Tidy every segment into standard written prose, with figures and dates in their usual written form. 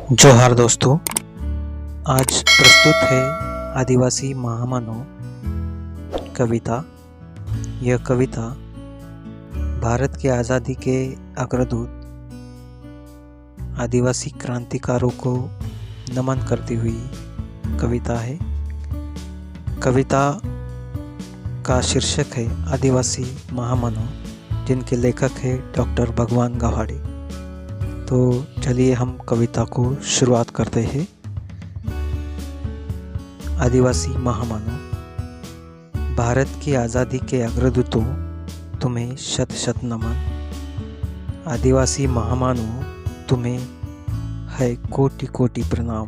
जोहार दोस्तों, आज प्रस्तुत है आदिवासी महामानव कविता। यह कविता भारत की आज़ादी के अग्रदूत आदिवासी क्रांतिकारों को नमन करती हुई कविता है। कविता का शीर्षक है आदिवासी महामानव, जिनके लेखक है डॉक्टर भगवान गवाड़ी। तो चलिए हम कविता को शुरुआत करते हैं। आदिवासी महामानव। भारत की आज़ादी के अग्रदूतों, तुम्हें शत शत नमन। आदिवासी महामानव, तुम्हें है कोटि कोटि प्रणाम।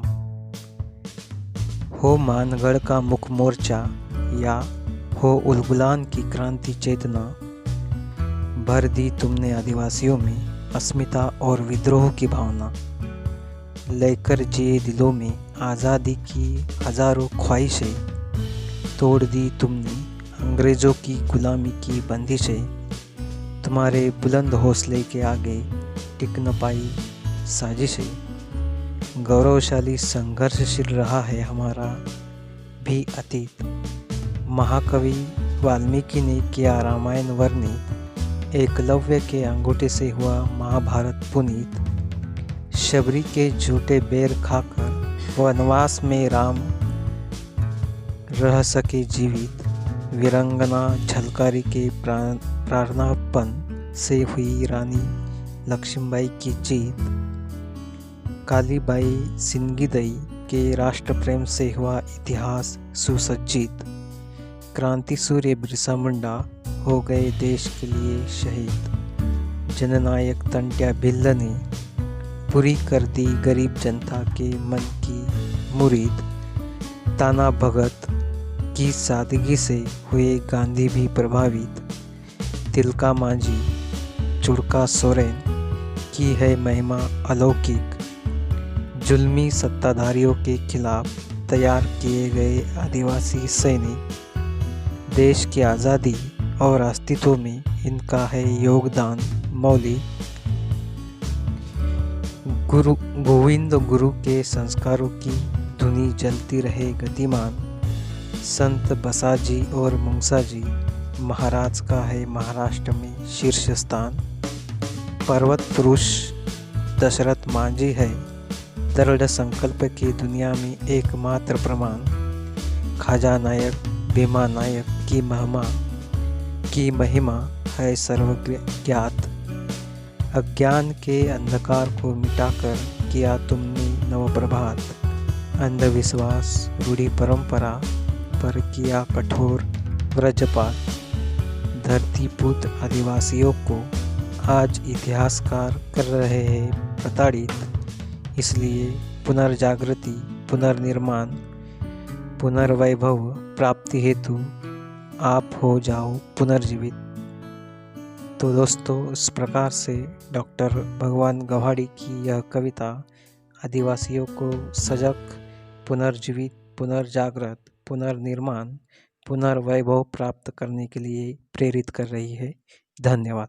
हो मानगढ़ का मुख मोर्चा या हो उलगुलान की क्रांति चेतना, भर दी तुमने आदिवासियों में अस्मिता और विद्रोह की भावना। लेकर जिए दिलों में आज़ादी की हजारों ख्वाहिशें, तोड़ दी तुमने अंग्रेज़ों की गुलामी की बंदिशें। तुम्हारे बुलंद हौसले के आगे टिक न पाई साजिशें। गौरवशाली संघर्षशील रहा है हमारा भी अतीत। महाकवि वाल्मीकि ने किया रामायण वर्णित, एकलव्य के अंगूठे से हुआ महाभारत पुनीत। शबरी के झूठे बेर खाकर वनवास में राम रह सके जीवित। वीरंगना झलकारी के प्रार्थनापन से हुई रानी लक्ष्मीबाई की जीत। कालीबाई सिंगिदई के राष्ट्र प्रेम से हुआ इतिहास सुसज्जित। क्रांति सूर्य बिरसा मुंडा हो गए देश के लिए शहीद। जननायक तंट्या भिल्ल ने पूरी कर दी गरीब जनता के मन की मुरीद। ताना भगत की सादगी से हुए गांधी भी प्रभावित। तिलका मांझी चुड़का सोरेन की है महिमा अलौकिक। जुल्मी सत्ताधारियों के खिलाफ तैयार किए गए आदिवासी सैनिक। देश की आज़ादी और अस्तित्व में इनका है योगदान मौलिक। गुरु गोविंद गुरु के संस्कारों की धुनी जलती रहे गतिमान। संत बसाजी और मुंगसाजी महाराज का है महाराष्ट्र में शीर्ष स्थान। पर्वत पुरुष दशरथ मांझी है दृढ़ संकल्प की दुनिया में एकमात्र प्रमाण। खाजा नायक भीमा नायक की महिमा है सर्वज्ञात। अज्ञान के अंधकार को मिटाकर किया तुमने नवप्रभात। अंधविश्वास रूढ़ी परंपरा पर किया कठोर वज्रपात। धरतीपुत आदिवासियों को आज इतिहासकार कर रहे हैं प्रताड़ित। इसलिए पुनर्जागृति, पुनर्निर्माण, पुनर्वैभव प्राप्ति हेतु आप हो जाओ पुनर्जीवित। तो दोस्तों, इस प्रकार से डॉक्टर भगवान गवाड़ी की यह कविता आदिवासियों को सजग, पुनर्जीवित, पुनर्जागृत, पुनर्निर्माण, पुनर्वैभव प्राप्त करने के लिए प्रेरित कर रही है। धन्यवाद।